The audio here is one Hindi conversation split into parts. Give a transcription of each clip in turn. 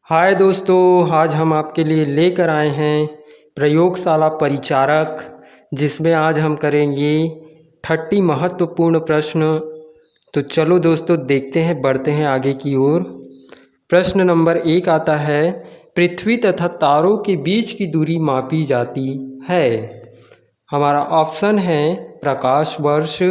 हाय दोस्तों, आज हम आपके लिए लेकर आए हैं प्रयोगशाला परिचारक, जिसमें आज हम करेंगे 30 महत्वपूर्ण प्रश्न। तो चलो दोस्तों देखते हैं, बढ़ते हैं आगे की ओर। प्रश्न नंबर 1 आता है, पृथ्वी तथा तारों के बीच की दूरी मापी जाती है। हमारा ऑप्शन है प्रकाश वर्ष,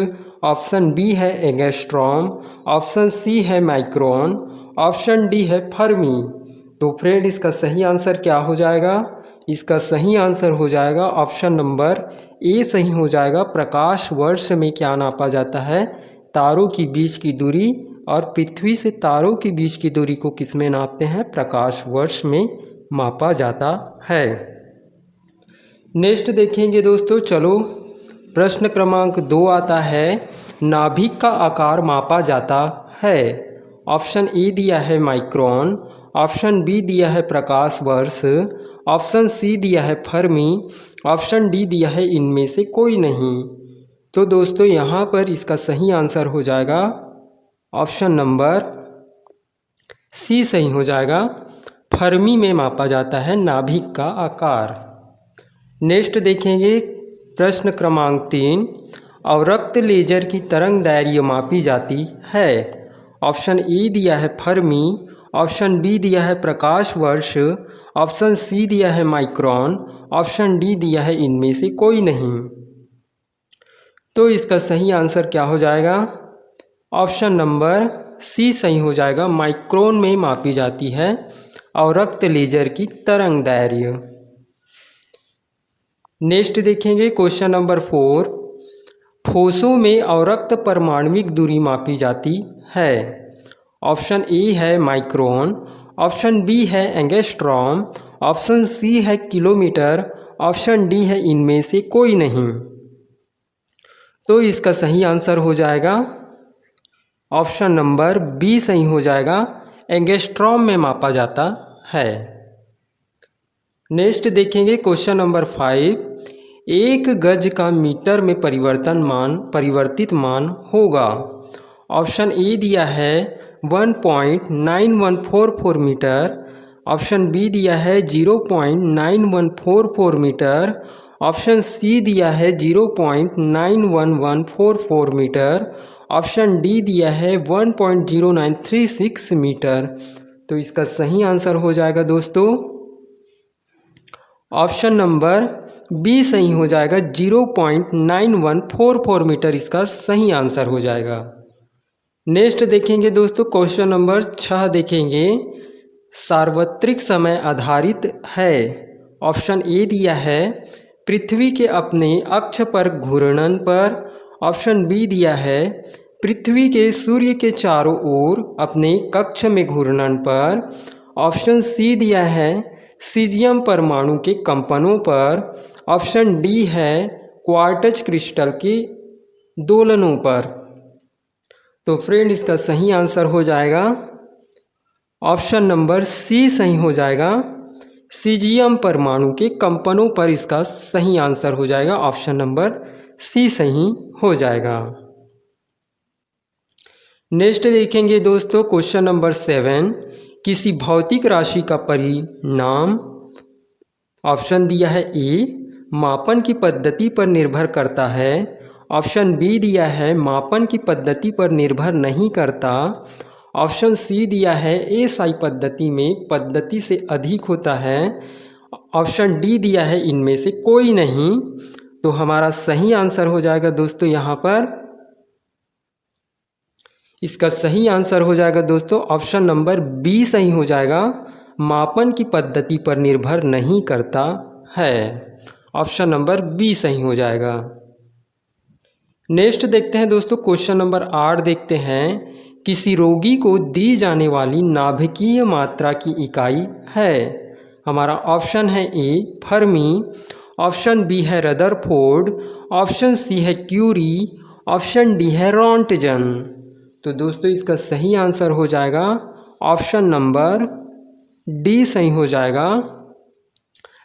ऑप्शन बी है एंगस्ट्रॉम, ऑप्शन सी है माइक्रोन, ऑप्शन डी है फर्मी। तो फ्रेंड, इसका सही आंसर क्या हो जाएगा? इसका सही आंसर हो जाएगा ऑप्शन नंबर ए सही हो जाएगा। प्रकाश वर्ष में क्या नापा जाता है? तारों की बीच की दूरी। और पृथ्वी से तारों के बीच की दूरी को किस में नापते हैं? प्रकाश वर्ष में मापा जाता है। नेक्स्ट देखेंगे दोस्तों, चलो प्रश्न क्रमांक 2 आता है, नाभिक का आकार मापा जाता है। ऑप्शन ए दिया है माइक्रोन, ऑप्शन बी दिया है प्रकाश वर्ष, ऑप्शन सी दिया है फर्मी, ऑप्शन डी दिया है इनमें से कोई नहीं। तो दोस्तों यहाँ पर इसका सही आंसर हो जाएगा ऑप्शन नंबर सी सही हो जाएगा। फर्मी में मापा जाता है नाभिक का आकार। नेक्स्ट देखेंगे प्रश्न क्रमांक 3, अवरक्त लेजर की तरंग दैर्घ्य मापी जाती है। ऑप्शन ए दिया है फर्मी, ऑप्शन बी दिया है प्रकाश वर्ष, ऑप्शन सी दिया है माइक्रोन, ऑप्शन डी दिया है इनमें से कोई नहीं। तो इसका सही आंसर क्या हो जाएगा? ऑप्शन नंबर सी सही हो जाएगा। माइक्रोन में मापी जाती है अवरक्त लेजर की तरंग दैर्घ्य। नेक्स्ट देखेंगे क्वेश्चन नंबर 4, ठोसों में अवरक्त परमाणविक दूरी मापी जाती है। ऑप्शन ए है माइक्रोन, ऑप्शन बी है एंगस्ट्रॉम, ऑप्शन सी है किलोमीटर, ऑप्शन डी है इनमें से कोई नहीं। तो इसका सही आंसर हो जाएगा ऑप्शन नंबर बी सही हो जाएगा। एंगस्ट्रॉम में मापा जाता है। नेक्स्ट देखेंगे क्वेश्चन नंबर 5, एक गज का मीटर में परिवर्तित मान होगा। ऑप्शन ए दिया है 1.9144 मीटर, ऑप्शन बी दिया है 0.9144 मीटर, ऑप्शन सी दिया है 0.91144 मीटर, ऑप्शन डी दिया है 1.0936 मीटर। तो इसका सही आंसर हो जाएगा दोस्तों ऑप्शन नंबर बी सही हो जाएगा। 0.9144 मीटर इसका सही आंसर हो जाएगा। नेक्स्ट देखेंगे दोस्तों क्वेश्चन नंबर 6 देखेंगे, सार्वत्रिक समय आधारित है। ऑप्शन ए दिया है पृथ्वी के अपने अक्ष पर घूर्णन पर, ऑप्शन बी दिया है पृथ्वी के सूर्य के चारों ओर अपने कक्ष में घूर्णन पर, ऑप्शन सी दिया है सीजियम परमाणु के कंपनों पर, ऑप्शन डी है क्वार्ट्ज क्रिस्टल के दोलनों पर। तो फ्रेंड, इसका सही आंसर हो जाएगा ऑप्शन नंबर सी सही हो जाएगा। सीजियम परमाणु के कंपनों पर इसका सही आंसर हो जाएगा। ऑप्शन नंबर सी सही हो जाएगा। नेक्स्ट देखेंगे दोस्तों क्वेश्चन नंबर 7, किसी भौतिक राशि का परिणाम। ऑप्शन दिया है ए, मापन की पद्धति पर निर्भर करता है, ऑप्शन बी दिया है मापन की पद्धति पर निर्भर नहीं करता, ऑप्शन सी दिया है एसआई पद्धति में पद्धति से अधिक होता है, ऑप्शन डी दिया है इनमें से कोई नहीं। तो हमारा सही आंसर हो जाएगा दोस्तों यहाँ पर, इसका सही आंसर हो जाएगा दोस्तों ऑप्शन नंबर बी सही हो जाएगा। मापन की पद्धति पर निर्भर नहीं करता है। ऑप्शन नंबर बी सही हो जाएगा। नेक्स्ट देखते हैं दोस्तों क्वेश्चन नंबर 8 देखते हैं, किसी रोगी को दी जाने वाली नाभिकीय मात्रा की इकाई है। हमारा ऑप्शन है ए फर्मी, ऑप्शन बी है रदरफोर्ड, ऑप्शन सी है क्यूरी, ऑप्शन डी है रोंटगन। तो दोस्तों इसका सही आंसर हो जाएगा ऑप्शन नंबर डी सही हो जाएगा।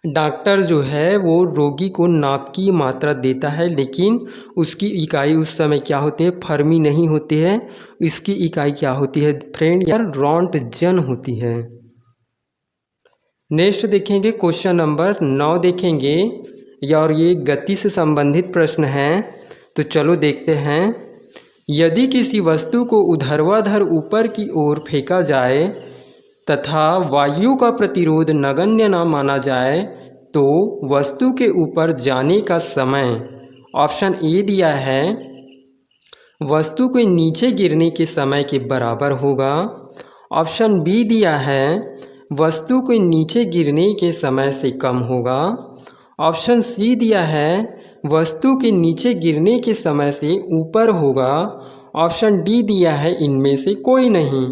डॉक्टर जो है वो रोगी को नाप की मात्रा देता है, लेकिन उसकी इकाई उस समय क्या होती है? फर्मी नहीं होती है। इसकी इकाई क्या होती है फ्रेंड? यार रोंटगन होती है। नेक्स्ट देखेंगे क्वेश्चन नंबर 9 देखेंगे और ये गति से संबंधित प्रश्न है। तो चलो देखते हैं। यदि किसी वस्तु को ऊर्ध्वाधर ऊपर की ओर फेंका जाए तथा वायु का प्रतिरोध नगण्य न माना जाए तो वस्तु के ऊपर जाने का समय ऑप्शन ए दिया है वस्तु के नीचे गिरने के समय के बराबर होगा। ऑप्शन बी दिया है वस्तु के नीचे गिरने के समय से कम होगा। ऑप्शन सी दिया है वस्तु के नीचे गिरने के समय से ऊपर होगा। ऑप्शन डी दिया है इनमें से कोई नहीं।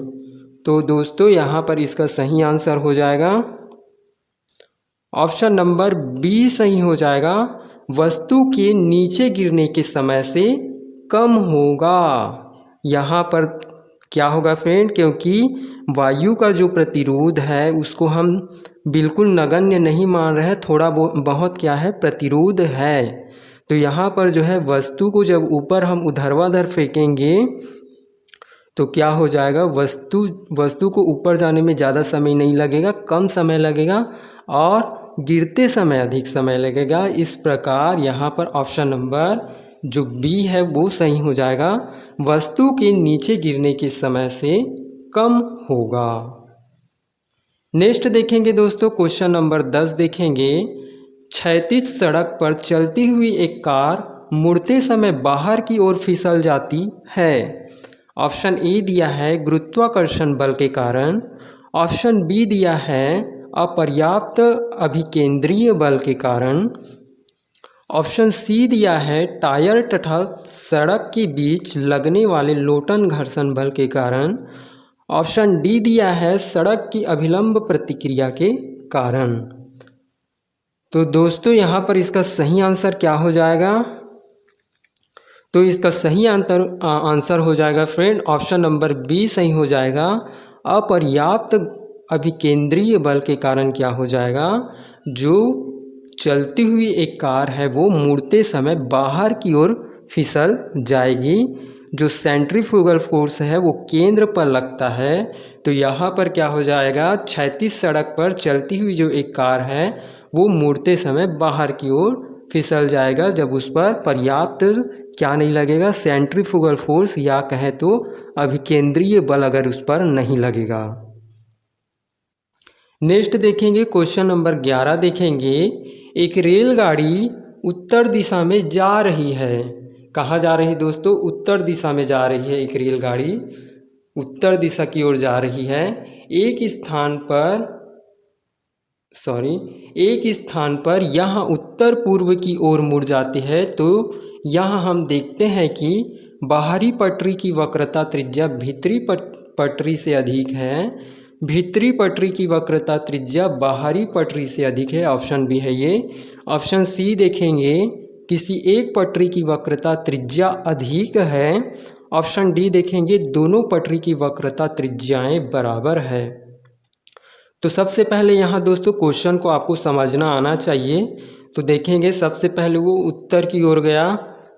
तो दोस्तों यहाँ पर इसका सही आंसर हो जाएगा ऑप्शन नंबर बी सही हो जाएगा, वस्तु के नीचे गिरने के समय से कम होगा। यहाँ पर क्या होगा फ्रेंड, क्योंकि वायु का जो प्रतिरोध है उसको हम बिल्कुल नगण्य नहीं मान रहे हैं, थोड़ा बहुत क्या है प्रतिरोध है। तो यहाँ पर जो है वस्तु को जब ऊपर हम ऊर्ध्वाधर फेंकेंगे तो क्या हो जाएगा, वस्तु को ऊपर जाने में ज़्यादा समय नहीं लगेगा, कम समय लगेगा और गिरते समय अधिक समय लगेगा। इस प्रकार यहाँ पर ऑप्शन नंबर जो बी है वो सही हो जाएगा, वस्तु के नीचे गिरने के समय से कम होगा। नेक्स्ट देखेंगे दोस्तों क्वेश्चन नंबर 10 देखेंगे। क्षैतिज सड़क पर चलती हुई एक कार मुड़ते समय बाहर की ओर फिसल जाती है। ऑप्शन ए दिया है गुरुत्वाकर्षण बल के कारण। ऑप्शन बी दिया है अपर्याप्त अभिकेंद्रीय बल के कारण। ऑप्शन सी दिया है टायर तथा सड़क के बीच लगने वाले लोटन घर्षण बल के कारण। ऑप्शन डी दिया है सड़क की अभिलंब प्रतिक्रिया के कारण। तो दोस्तों यहाँ पर इसका सही आंसर क्या हो जाएगा, तो इसका सही आंसर हो जाएगा फ्रेंड ऑप्शन नंबर बी सही हो जाएगा, अपर्याप्त अभिकेंद्रीय बल के कारण क्या हो जाएगा, जो चलती हुई एक कार है वो मुड़ते समय बाहर की ओर फिसल जाएगी। जो सेंट्रीफ्यूगल फोर्स है वो केंद्र पर लगता है। तो यहाँ पर क्या हो जाएगा, क्षैतिज सड़क पर चलती हुई जो एक कार है वो मुड़ते समय बाहर की ओर फिसल जाएगा जब उस पर पर्याप्त क्या नहीं लगेगा, सेंट्रीफ्यूगल फोर्स या कहे तो अभिकेंद्रीय बल अगर उस पर नहीं लगेगा। नेक्स्ट देखेंगे क्वेश्चन नंबर 11 देखेंगे। एक रेलगाड़ी उत्तर दिशा में जा रही है। कहाँ जा रही है दोस्तों, उत्तर दिशा में जा रही है। एक रेलगाड़ी उत्तर दिशा की ओर जा रही है। एक स्थान पर यहाँ उत्तर पूर्व की ओर मुड़ जाती है। तो यहाँ हम देखते हैं कि बाहरी पटरी की वक्रता त्रिज्या भीतरी पटरी से अधिक है, भीतरी पटरी की वक्रता त्रिज्या बाहरी पटरी से अधिक है। ऑप्शन बी है ये। ऑप्शन सी देखेंगे, किसी एक पटरी की वक्रता त्रिज्या अधिक है। ऑप्शन डी देखेंगे, दोनों पटरी की वक्रता त्रिज्याएं बराबर है। तो सबसे पहले यहाँ दोस्तों क्वेश्चन को आपको समझना आना चाहिए। तो देखेंगे सबसे पहले वो उत्तर की ओर गया,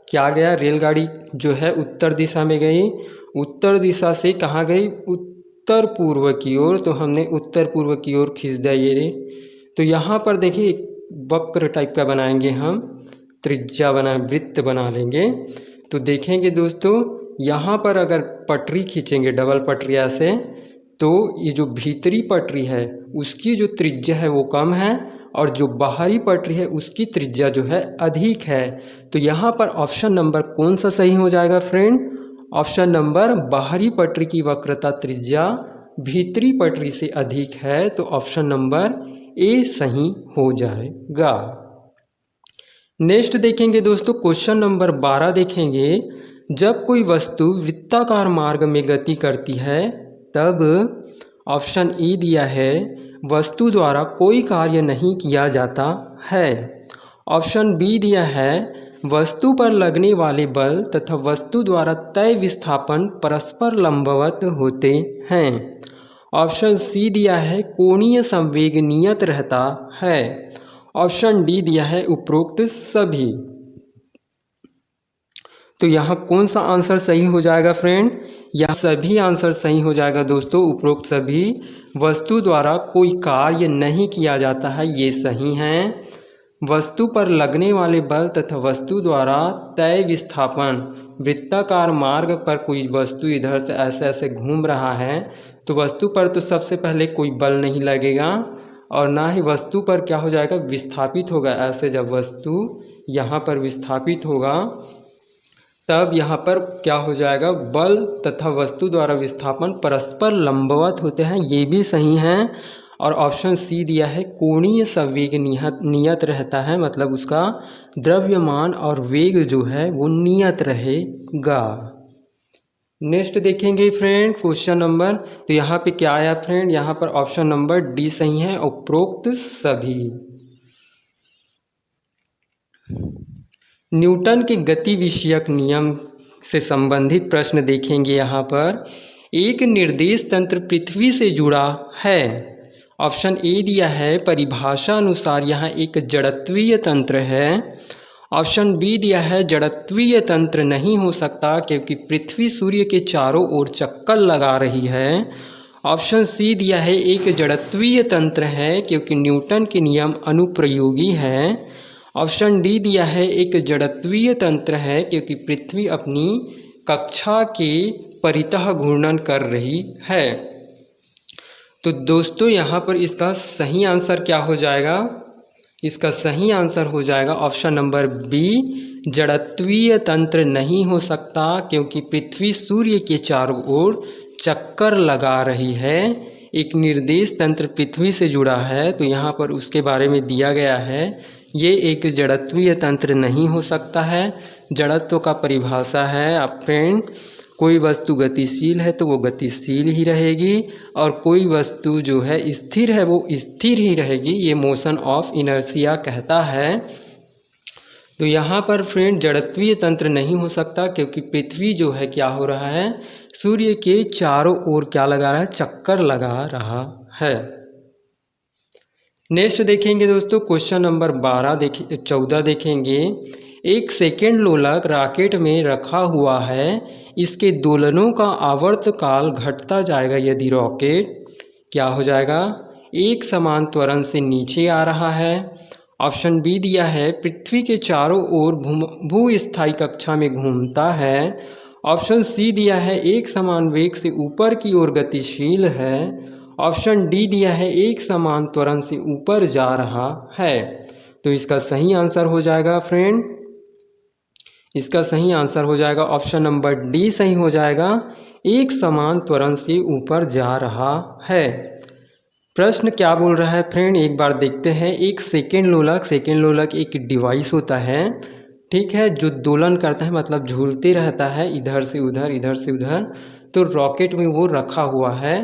क्या गया, रेलगाड़ी जो है उत्तर दिशा में गई। उत्तर दिशा से कहाँ गई, उत्तर पूर्व की ओर। तो हमने उत्तर पूर्व की ओर खींच दिया ये। तो यहाँ पर देखिए वक्र टाइप का बनाएंगे हम, त्रिज्या वृत्त बना लेंगे। तो देखेंगे दोस्तों यहाँ पर अगर पटरी खींचेंगे डबल पटरिया से, तो ये जो भीतरी पटरी है उसकी जो त्रिज्या है वो कम है और जो बाहरी पटरी है उसकी त्रिज्या जो है अधिक है। तो यहाँ पर ऑप्शन नंबर कौन सा सही हो जाएगा फ्रेंड, ऑप्शन नंबर बाहरी पटरी की वक्रता त्रिज्या भीतरी पटरी से अधिक है। तो ऑप्शन नंबर ए सही हो जाएगा। नेक्स्ट देखेंगे दोस्तों क्वेश्चन नंबर 12 देखेंगे। जब कोई वस्तु वृत्ताकार मार्ग में गति करती है तब ऑप्शन ए दिया है वस्तु द्वारा कोई कार्य नहीं किया जाता है। ऑप्शन बी दिया है वस्तु पर लगने वाले बल तथा वस्तु द्वारा तय विस्थापन परस्पर लंबवत होते हैं। ऑप्शन सी दिया है कोणीय संवेग नियत रहता है। ऑप्शन डी दिया है उपरोक्त सभी। तो यहाँ कौन सा आंसर सही हो जाएगा फ्रेंड, यहाँ सभी आंसर सही हो जाएगा दोस्तों, उपरोक्त सभी। वस्तु द्वारा कोई कार्य नहीं किया जाता है, ये सही है। वस्तु पर लगने वाले बल तथा वस्तु द्वारा तय विस्थापन, वृत्ताकार मार्ग पर कोई वस्तु इधर से ऐसे ऐसे घूम रहा है तो वस्तु पर तो सबसे पहले कोई बल नहीं लगेगा और ना ही वस्तु पर क्या हो जाएगा, विस्थापित होगा। ऐसे जब वस्तु यहाँ पर विस्थापित होगा तब यहाँ पर क्या हो जाएगा, बल तथा वस्तु द्वारा विस्थापन परस्पर लंबवत होते हैं, ये भी सही है। और ऑप्शन सी दिया है कोणीय संवेग नियत रहता है, मतलब उसका द्रव्यमान और वेग जो है वो नियत रहेगा। नेक्स्ट देखेंगे फ्रेंड क्वेश्चन नंबर, तो यहाँ पे क्या आया फ्रेंड, यहाँ पर ऑप्शन नंबर डी सही है, उपरोक्त सभी। न्यूटन के गति विषयक नियम से संबंधित प्रश्न देखेंगे। यहाँ पर एक निर्देश तंत्र पृथ्वी से जुड़ा है। ऑप्शन ए दिया है परिभाषा अनुसार यहाँ एक जड़त्वीय तंत्र है। ऑप्शन बी दिया है जड़त्वीय तंत्र नहीं हो सकता क्योंकि पृथ्वी सूर्य के चारों ओर चक्कर लगा रही है। ऑप्शन सी दिया है एक जड़त्वीय तंत्र है क्योंकि न्यूटन के नियम अनुप्रयोगी है। ऑप्शन डी दिया है एक जड़त्वीय तंत्र है क्योंकि पृथ्वी अपनी कक्षा के परितः घूर्णन कर रही है। तो दोस्तों यहाँ पर इसका सही आंसर क्या हो जाएगा, इसका सही आंसर हो जाएगा ऑप्शन नंबर बी, जड़त्वीय तंत्र नहीं हो सकता क्योंकि पृथ्वी सूर्य के चारों ओर चक्कर लगा रही है। एक निर्देश तंत्र पृथ्वी से जुड़ा है तो यहाँ पर उसके बारे में दिया गया है, ये एक जड़त्वीय तंत्र नहीं हो सकता है। जड़त्व का परिभाषा है आप फ्रेंड, कोई वस्तु गतिशील है तो वो गतिशील ही रहेगी और कोई वस्तु जो है स्थिर है वो स्थिर ही रहेगी, ये मोशन ऑफ इनर्शिया कहता है। तो यहाँ पर फ्रेंड जड़त्वीय तंत्र नहीं हो सकता क्योंकि पृथ्वी जो है क्या हो रहा है, सूर्य के चारों ओर क्या लगा रहा है, चक्कर लगा रहा है। नेक्स्ट देखेंगे दोस्तों क्वेश्चन नंबर 14 देखेंगे। एक सेकेंड लोलक रॉकेट में रखा हुआ है, इसके दोलनों का आवर्त काल घटता जाएगा यदि रॉकेट क्या हो जाएगा, एक समान त्वरण से नीचे आ रहा है। ऑप्शन बी दिया है पृथ्वी के चारों ओर भूस्थायी कक्षा में घूमता है। ऑप्शन सी दिया है एक समान वेग से ऊपर की ओर गतिशील है। ऑप्शन डी दिया है एक समान त्वरण से ऊपर जा रहा है। तो इसका सही आंसर हो जाएगा फ्रेंड, इसका सही आंसर हो जाएगा ऑप्शन नंबर डी सही हो जाएगा, एक समान त्वरण से ऊपर जा रहा है। प्रश्न क्या बोल रहा है फ्रेंड, एक बार देखते हैं। एक सेकेंड लोलक एक डिवाइस होता है, ठीक है, जो दोलन करता है, मतलब झूलते रहता है इधर से उधर इधर से उधर। तो रॉकेट में वो रखा हुआ है,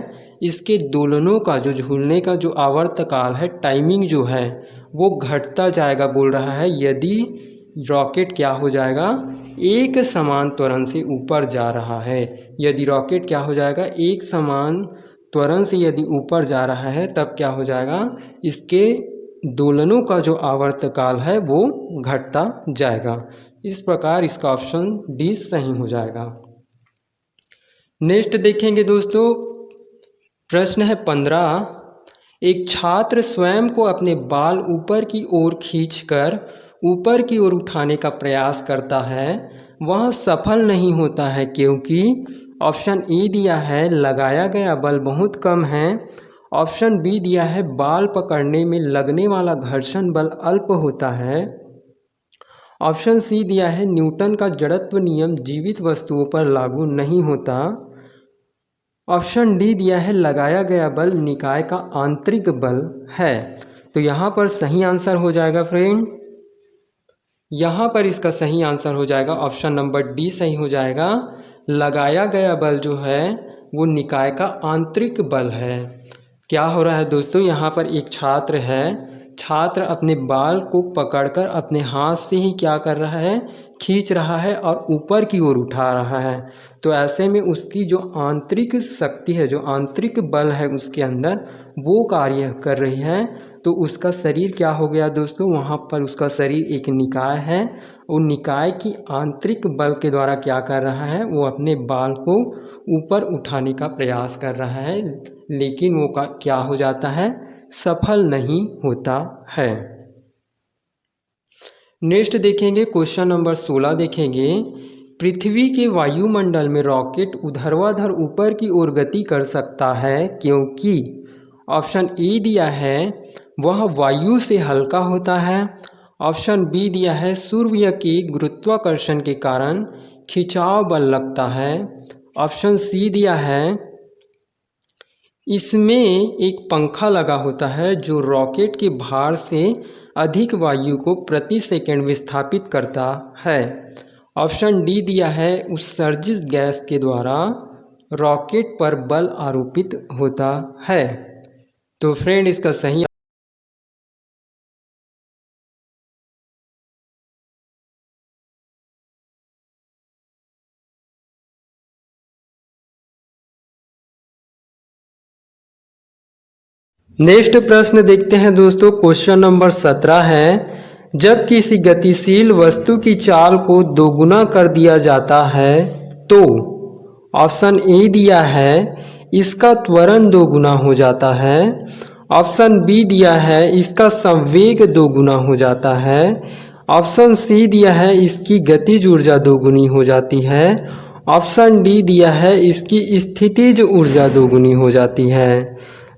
इसके दोलनों का जो झूलने का जो आवर्तकाल है, टाइमिंग जो है वो घटता जाएगा बोल रहा है यदि रॉकेट क्या हो जाएगा, एक समान त्वरण से ऊपर जा रहा है। यदि रॉकेट क्या हो जाएगा, एक समान त्वरण से यदि ऊपर जा रहा है तब क्या हो जाएगा, इसके दोलनों का जो आवर्तकाल है वो घटता जाएगा। इस प्रकार इसका ऑप्शन डी सही हो जाएगा। नेक्स्ट देखेंगे दोस्तों, प्रश्न है 15। एक छात्र स्वयं को अपने बाल ऊपर की ओर खींचकर ऊपर की ओर उठाने का प्रयास करता है, वह सफल नहीं होता है क्योंकि ऑप्शन ए दिया है लगाया गया बल बहुत कम है। ऑप्शन बी दिया है बाल पकड़ने में लगने वाला घर्षण बल अल्प होता है। ऑप्शन सी दिया है न्यूटन का जड़त्व नियम जीवित वस्तुओं पर लागू नहीं होता। ऑप्शन डी दिया है लगाया गया बल निकाय का आंतरिक बल है। तो यहाँ पर सही आंसर हो जाएगा फ्रेंड, यहाँ पर इसका सही आंसर हो जाएगा ऑप्शन नंबर डी सही हो जाएगा। लगाया गया बल जो है वो निकाय का आंतरिक बल है। क्या हो रहा है दोस्तों, यहाँ पर एक छात्र है, छात्र अपने बाल को पकड़कर अपने हाथ से ही क्या कर रहा है, खींच रहा है और ऊपर की ओर उठा रहा है। तो ऐसे में उसकी जो आंतरिक शक्ति है, जो आंतरिक बल है उसके अंदर, वो कार्य कर रही है। तो उसका शरीर क्या हो गया दोस्तों, वहाँ पर उसका शरीर एक निकाय है वो निकाय की आंतरिक बल के द्वारा क्या कर रहा है, वो अपने बाल को ऊपर उठाने का प्रयास कर रहा है, लेकिन वो क्या हो जाता है, सफल नहीं होता है। नेक्स्ट देखेंगे क्वेश्चन नंबर 16 देखेंगे। पृथ्वी के वायुमंडल में रॉकेट ऊर्ध्वाधर ऊपर की ओर गति कर सकता है क्योंकि ऑप्शन ए दिया है वह वायु से हल्का होता है, ऑप्शन बी दिया है सूर्य के गुरुत्वाकर्षण के कारण खिंचाव बल लगता है, ऑप्शन सी दिया है इसमें एक पंखा लगा होता है जो रॉकेट के भार से अधिक वायु को प्रति सेकंड विस्थापित करता है, ऑप्शन डी दिया है उत्सर्जित गैस के द्वारा रॉकेट पर बल आरोपित होता है। तो फ्रेंड इसका सही नेक्स्ट प्रश्न देखते हैं दोस्तों। क्वेश्चन नंबर 17 है, जब किसी गतिशील वस्तु की चाल को दोगुना कर दिया जाता है तो ऑप्शन ए दिया है इसका त्वरण दोगुना हो जाता है, ऑप्शन बी दिया है इसका संवेग दोगुना हो जाता है, ऑप्शन सी दिया है इसकी गतिज ऊर्जा दोगुनी हो जाती है, ऑप्शन डी दिया है इसकी स्थितिज ऊर्जा दोगुनी हो जाती है।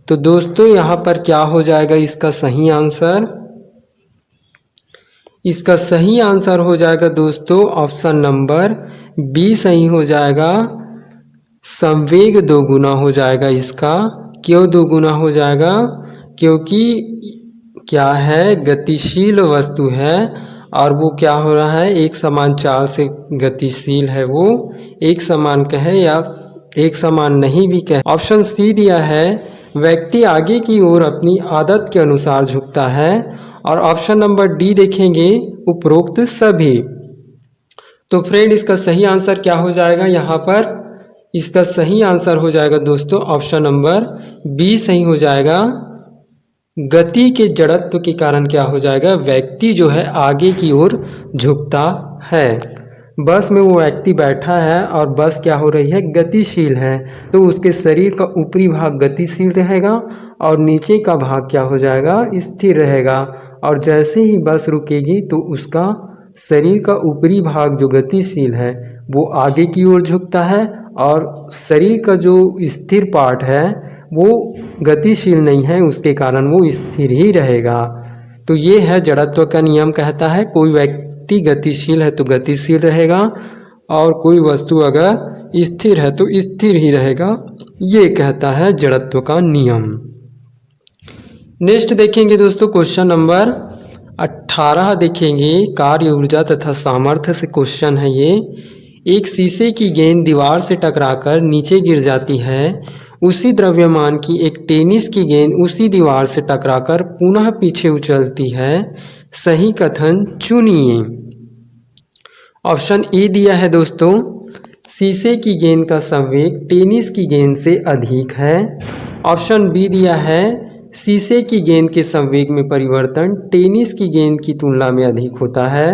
तो दोस्तों यहाँ पर क्या हो जाएगा इसका सही आंसर? इसका सही आंसर हो जाएगा दोस्तों ऑप्शन नंबर बी सही हो जाएगा, संवेग दोगुना हो जाएगा इसका। क्यों दोगुना हो जाएगा? क्योंकि क्या है, गतिशील वस्तु है और वो क्या हो रहा है, एक समान चाल से गतिशील है, वो एक समान कहे या एक समान नहीं भी कहे। ऑप्शन सी दिया है व्यक्ति आगे की ओर अपनी आदत के अनुसार झुकता है, और ऑप्शन नंबर डी देखेंगे उपरोक्त सभी। तो फ्रेंड इसका सही आंसर क्या हो जाएगा यहाँ पर? इसका सही आंसर हो जाएगा दोस्तों ऑप्शन नंबर बी सही हो जाएगा। गति के जड़त्व के कारण क्या हो जाएगा, व्यक्ति जो है आगे की ओर झुकता है। बस में वो व्यक्ति बैठा है और बस क्या हो रही है, गतिशील है, तो उसके शरीर का ऊपरी भाग गतिशील रहेगा और नीचे का भाग क्या हो जाएगा, स्थिर रहेगा। और जैसे ही बस रुकेगी तो उसका शरीर का ऊपरी भाग जो गतिशील है वो आगे की ओर झुकता है और शरीर का जो स्थिर पार्ट है वो गतिशील नहीं है, उसके कारण वो स्थिर ही रहेगा। तो ये है जड़त्व का नियम, कहता है कोई व्यक्ति गतिशील है तो गतिशील रहेगा और कोई वस्तु अगर स्थिर है तो स्थिर ही रहेगा, ये कहता है जड़त्व का नियम। नेक्स्ट देखेंगे दोस्तों क्वेश्चन नंबर 18 देखेंगे, कार्य ऊर्जा तथा सामर्थ्य से क्वेश्चन है ये। एक शीशे की गेंद दीवार से टकराकर नीचे गिर जाती है, उसी द्रव्यमान की एक टेनिस की गेंद उसी दीवार से टकराकर पुनः पीछे उछलती है, सही कथन चुनिए। ऑप्शन ए दिया है दोस्तों शीशे की गेंद का संवेग टेनिस की गेंद से अधिक है, ऑप्शन बी दिया है शीशे की गेंद के संवेग में परिवर्तन टेनिस की गेंद की तुलना में अधिक होता है,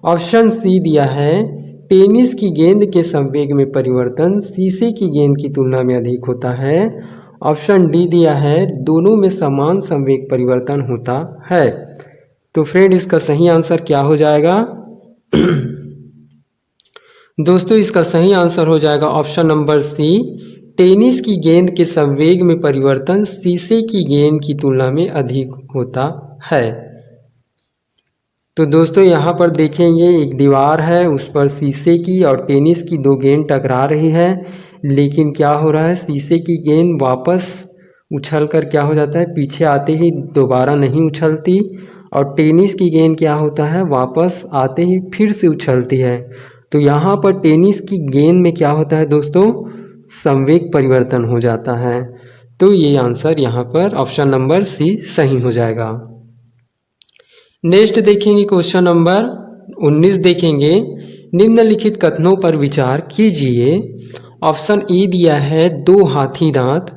ऑप्शन सी दिया है टेनिस की गेंद के संवेग में परिवर्तन शीशे की गेंद की तुलना में अधिक होता है, ऑप्शन डी दिया है दोनों में समान संवेग परिवर्तन होता है। तो फ्रेंड इसका सही आंसर क्या हो जाएगा? दोस्तों इसका सही आंसर हो जाएगा ऑप्शन नंबर सी, टेनिस की गेंद के संवेग में परिवर्तन शीशे की गेंद की तुलना में अधिक होता है। तो दोस्तों यहाँ पर देखेंगे एक दीवार है, उस पर शीशे की और टेनिस की दो गेंद टकरा रही है, लेकिन क्या हो रहा है, शीशे की गेंद वापस उछल कर क्या हो जाता है, पीछे आते ही दोबारा नहीं उछलती, और टेनिस की गेंद क्या होता है, वापस आते ही फिर से उछलती है। तो यहाँ पर टेनिस की गेंद में क्या होता है दोस्तों, संवेग परिवर्तन हो जाता है। तो ये आंसर यहाँ पर ऑप्शन नंबर सी सही हो जाएगा। नेक्स्ट देखेंगे क्वेश्चन नंबर 19 देखेंगे, निम्नलिखित कथनों पर विचार कीजिए। ऑप्शन ए दिया है दो हाथी दांत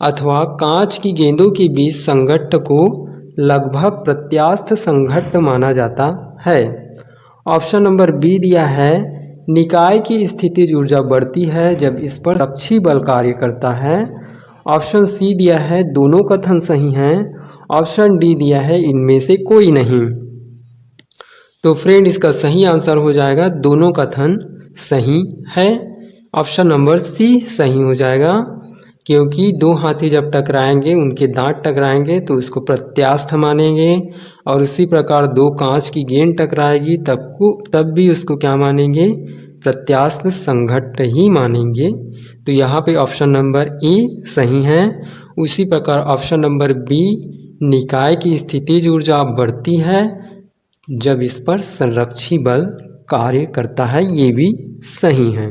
अथवा कांच की गेंदों के बीच संघट्ट को लगभग प्रत्यास्थ संघट्ट माना जाता है, ऑप्शन नंबर बी दिया है निकाय की स्थितिज ऊर्जा बढ़ती है जब इस पर संरक्षी बल कार्य करता है। ऑप्शन सी दिया है दोनों कथन सही हैं। ऑप्शन डी दिया है इनमें से कोई नहीं। तो फ्रेंड इसका सही आंसर हो जाएगा दोनों कथन सही है। ऑप्शन नंबर सी सही हो जाएगा, क्योंकि दो हाथी जब टकराएंगे उनके दांत टकराएंगे तो उसको प्रत्यास्थ मानेंगे, और उसी प्रकार दो कांच की गेंद टकराएगी तब भी उसको क्या मानेंगे, प्रत्यास्थ संघट्ट ही मानेंगे। तो यहाँ पे ऑप्शन नंबर ए सही है। उसी प्रकार ऑप्शन नंबर बी निकाय की स्थितिज ऊर्जा बढ़ती है जब इस पर संरक्षी बल कार्य करता है, ये भी सही है।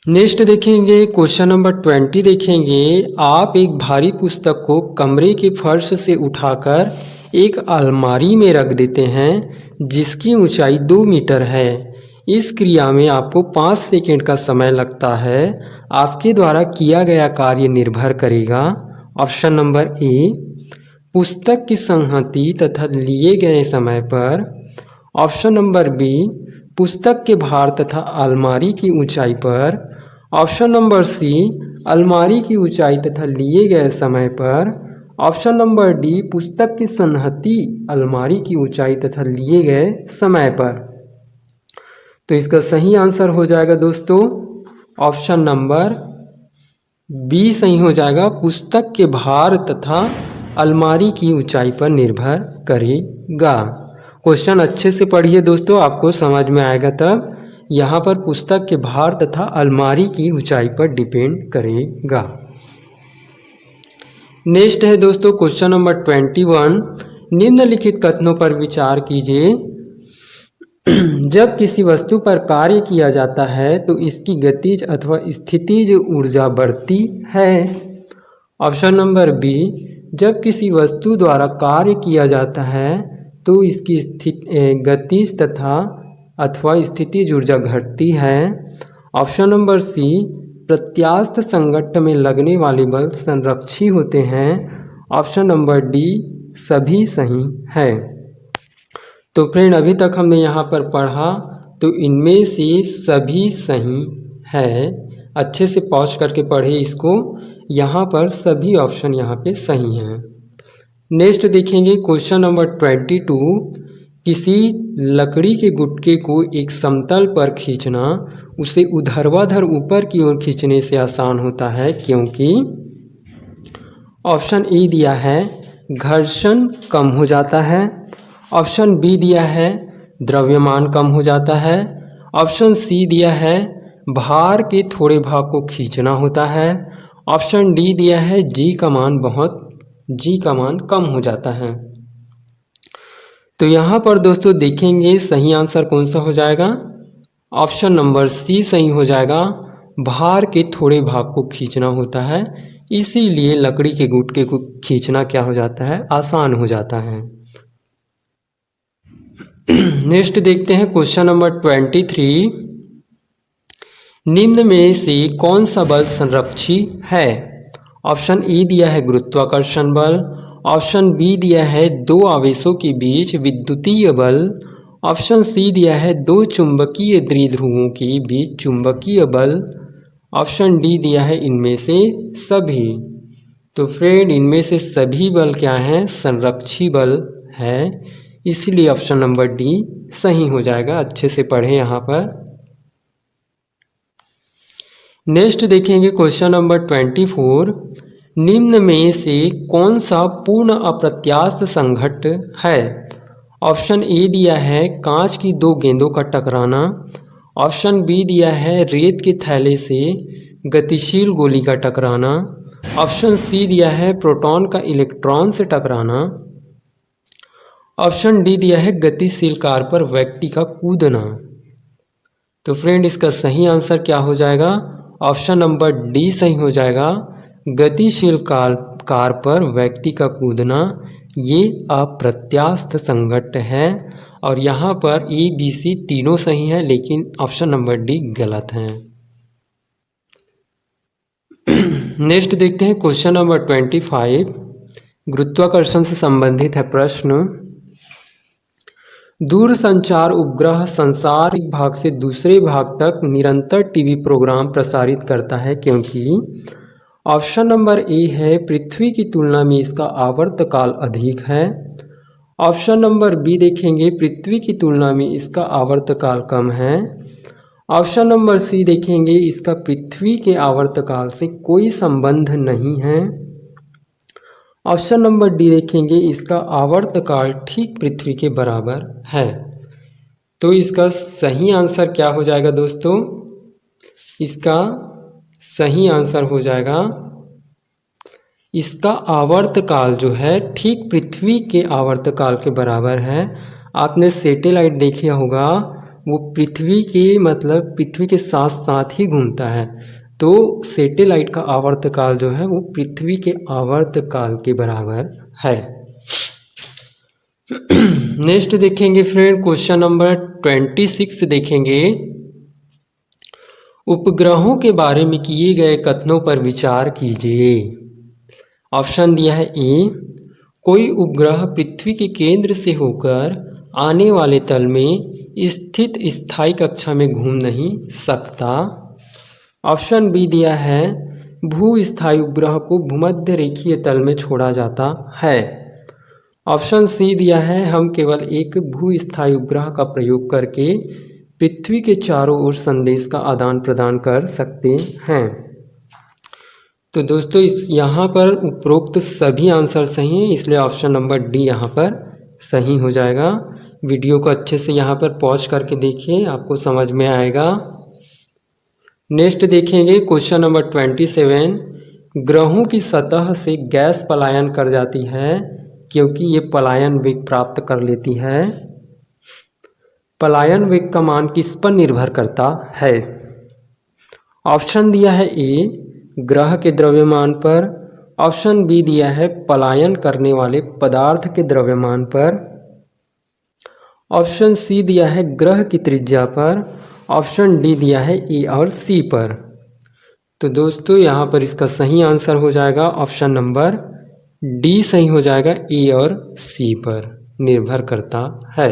नेक्स्ट देखेंगे क्वेश्चन नंबर 20 देखेंगे। आप एक भारी पुस्तक को कमरे के फर्श से उठाकर एक अलमारी में रख देते हैं जिसकी ऊंचाई 2 मीटर है। इस क्रिया में आपको 5 सेकंड का समय लगता है। आपके द्वारा किया गया कार्य निर्भर करेगा। ऑप्शन नंबर ए पुस्तक की संहति तथा लिए गए समय पर। ऑप्शन नंबर बी पुस्तक के भार तथा अलमारी की ऊंचाई पर। ऑप्शन नंबर सी अलमारी की ऊंचाई तथा लिए गए समय पर। ऑप्शन नंबर डी पुस्तक की संहति अलमारी की ऊंचाई तथा लिए गए समय पर। तो इसका सही आंसर हो जाएगा दोस्तों ऑप्शन नंबर बी सही हो जाएगा, पुस्तक के भार तथा अलमारी की ऊंचाई पर निर्भर करेगा। क्वेश्चन अच्छे से पढ़िए दोस्तों, आपको समझ में आएगा तब। यहाँ पर पुस्तक के भार तथा अलमारी की ऊंचाई पर डिपेंड करेगा। नेक्स्ट है दोस्तों क्वेश्चन नंबर 21। निम्नलिखित कथनों पर विचार कीजिए। जब किसी वस्तु पर कार्य किया जाता है तो इसकी गतिज अथवा स्थितिज ऊर्जा बढ़ती है। ऑप्शन नंबर बी जब किसी वस्तु द्वारा कार्य किया जाता है तो इसकी गतिज तथा अथवा स्थितिज ऊर्जा घटती है। ऑप्शन नंबर सी प्रत्यास्थ संघट्ट में लगने वाले बल संरक्षी होते हैं। ऑप्शन नंबर डी सभी सही है। तो फ्रेंड अभी तक हमने यहाँ पर पढ़ा तो इनमें से सभी सही है। अच्छे से पॉज करके पढ़े इसको, यहाँ पर सभी ऑप्शन यहाँ पे सही हैं। नेक्स्ट देखेंगे क्वेश्चन नंबर 22। किसी लकड़ी के गुटके को एक समतल पर खींचना उसे ऊर्ध्वाधर ऊपर की ओर खींचने से आसान होता है क्योंकि। ऑप्शन ए दिया है घर्षण कम हो जाता है। ऑप्शन बी दिया है द्रव्यमान कम हो जाता है। ऑप्शन सी दिया है भार के थोड़े भाग को खींचना होता है। ऑप्शन डी दिया है जी का मान कम हो जाता है। तो यहाँ पर दोस्तों देखेंगे सही आंसर कौन सा हो जाएगा। ऑप्शन नंबर सी सही हो जाएगा, भार के थोड़े भाग को खींचना होता है, इसीलिए लकड़ी के गुटके को खींचना क्या हो जाता है, आसान हो जाता है। नेक्स्ट देखते हैं क्वेश्चन नंबर 23। निम्न में से कौन सा बल संरक्षी है। ऑप्शन ए दिया है गुरुत्वाकर्षण बल। ऑप्शन बी दिया है दो आवेशों के बीच विद्युतीय बल। ऑप्शन सी दिया है दो चुंबकीय द्विध्रुवों के बीच चुंबकीय बल। ऑप्शन डी दिया है इनमें से सभी। तो फ्रेंड इनमें से सभी बल क्या हैं, संरक्षी बल है, इसलिए ऑप्शन नंबर डी सही हो जाएगा। अच्छे से पढ़ें यहाँ पर। नेक्स्ट देखेंगे क्वेश्चन नंबर 24। निम्न में से कौन सा पूर्ण अप्रत्यास्थ संघट्ट है। ऑप्शन ए दिया है कांच की दो गेंदों का टकराना। ऑप्शन बी दिया है रेत के थैले से गतिशील गोली का टकराना। ऑप्शन सी दिया है प्रोटॉन का इलेक्ट्रॉन से टकराना। ऑप्शन डी दिया है गतिशील कार पर व्यक्ति का कूदना। तो फ्रेंड इसका सही आंसर क्या हो जाएगा, ऑप्शन नंबर डी सही हो जाएगा, गतिशील कार पर व्यक्ति का कूदना। ये अप्रत्यास्थ संघट्ट है और यहाँ पर ए बी सी तीनों सही है, लेकिन ऑप्शन नंबर डी गलत है। नेक्स्ट देखते हैं क्वेश्चन नंबर 25। गुरुत्वाकर्षण से संबंधित है प्रश्न। दूरसंचार उपग्रह संसार एक भाग से दूसरे भाग तक निरंतर टीवी प्रोग्राम प्रसारित करता है क्योंकि ऑप्शन नंबर ए है पृथ्वी की तुलना में इसका आवर्तकाल अधिक है। ऑप्शन नंबर बी देखेंगे पृथ्वी की तुलना में इसका आवर्तकाल कम है। ऑप्शन नंबर सी देखेंगे इसका पृथ्वी के आवर्तकाल से कोई संबंध नहीं है। ऑप्शन नंबर डी देखेंगे इसका आवर्तकाल ठीक पृथ्वी के बराबर है। तो इसका सही आंसर क्या हो जाएगा दोस्तों? इसका सही आंसर हो जाएगा इसका आवर्तकाल जो है ठीक पृथ्वी के आवर्तकाल के बराबर है। आपने सैटेलाइट देखा होगा, वो पृथ्वी के मतलब पृथ्वी के साथ साथ ही घूमता है, तो सैटेलाइट का आवर्तकाल जो है वो पृथ्वी के आवर्तकाल के बराबर है। नेक्स्ट देखेंगे फ्रेंड, क्वेश्चन नंबर 26 देखेंगे। उपग्रहों के बारे में किए गए कथनों पर विचार कीजिए। ऑप्शन दिया है ए, कोई उपग्रह पृथ्वी के केंद्र से होकर आने वाले तल में स्थित स्थायी कक्षा में घूम नहीं सकता। ऑप्शन बी दिया है भूस्थायी उपग्रह को भूमध्य रेखीय तल में छोड़ा जाता है। ऑप्शन सी दिया है हम केवल एक भूस्थायी उपग्रह का प्रयोग करके पृथ्वी के चारों ओर संदेश का आदान प्रदान कर सकते हैं। तो दोस्तों इस यहाँ पर उपरोक्त सभी आंसर सही हैं, इसलिए ऑप्शन नंबर डी यहाँ पर सही हो जाएगा। वीडियो को अच्छे से यहाँ पर पॉज करके देखिए, आपको समझ में आएगा। नेक्स्ट देखेंगे क्वेश्चन नंबर 27। ग्रहों की सतह से गैस पलायन कर जाती है क्योंकि ये पलायन वेग प्राप्त कर लेती है। पलायन वेग का मान किस पर निर्भर करता है? ऑप्शन दिया है ए, ग्रह के द्रव्यमान पर। ऑप्शन बी दिया है पलायन करने वाले पदार्थ के द्रव्यमान पर। ऑप्शन सी दिया है ग्रह की त्रिज्या पर। ऑप्शन डी दिया है ए और सी पर। तो दोस्तों यहाँ पर इसका सही आंसर हो जाएगा ऑप्शन नंबर डी सही हो जाएगा, ए और सी पर निर्भर करता है।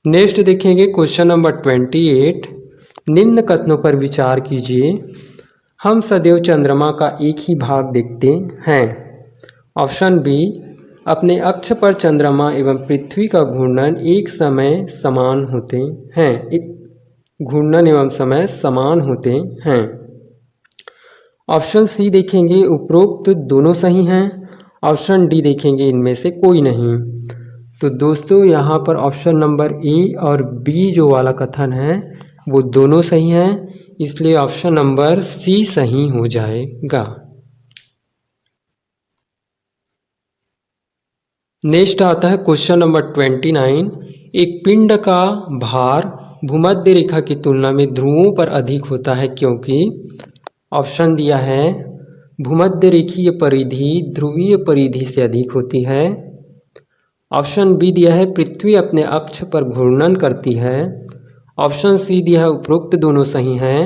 नेक्स्ट देखेंगे क्वेश्चन नंबर 28। निम्न कथनों पर विचार कीजिए। हम सदैव चंद्रमा का एक ही भाग देखते हैं। ऑप्शन बी, अपने अक्ष पर चंद्रमा एवं पृथ्वी का घूर्णन एक समय समान होते हैं। घूर्णन एवं समय समान होते हैं। ऑप्शन सी देखेंगे उपरोक्त दोनों सही हैं। ऑप्शन डी देखेंगे इनमें से कोई नहीं। तो दोस्तों यहाँ पर ऑप्शन नंबर ए और बी जो वाला कथन है वो दोनों सही हैं, इसलिए ऑप्शन नंबर सी सही हो जाएगा। नेक्स्ट आता है क्वेश्चन नंबर 29। एक पिंड का भार भूमध्य रेखा की तुलना में ध्रुवों पर अधिक होता है क्योंकि ऑप्शन दिया है भूमध्य रेखीय परिधि ध्रुवीय परिधि से अधिक होती है। ऑप्शन बी दिया है पृथ्वी अपने अक्ष पर घूर्णन करती है। ऑप्शन सी दिया है उपरोक्त दोनों सही हैं।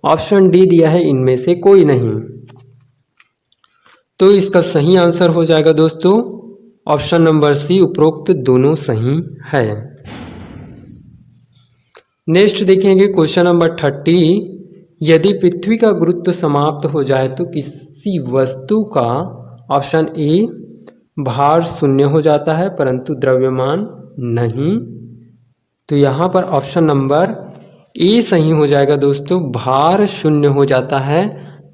ऑप्शन डी दिया है इनमें से कोई नहीं। तो इसका सही आंसर हो जाएगा दोस्तों ऑप्शन नंबर सी, उपरोक्त दोनों सही है। नेक्स्ट देखेंगे क्वेश्चन नंबर 30। यदि पृथ्वी का गुरुत्व समाप्त हो जाए तो किसी वस्तु का ऑप्शन ए भार शून्य हो जाता है परंतु द्रव्यमान नहीं। तो यहाँ पर ऑप्शन नंबर ए सही हो जाएगा दोस्तों, भार शून्य हो जाता है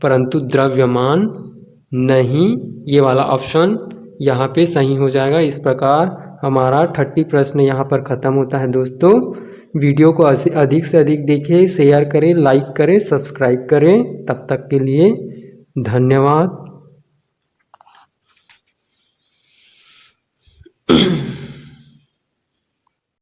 परंतु द्रव्यमान नहीं। ये वाला ऑप्शन यहाँ पे सही हो जाएगा। इस प्रकार हमारा 30 प्रश्न यहाँ पर ख़त्म होता है दोस्तों। वीडियो को अधिक से अधिक देखें, शेयर करें, लाइक करें, सब्सक्राइब करें। तब तक के लिए धन्यवाद।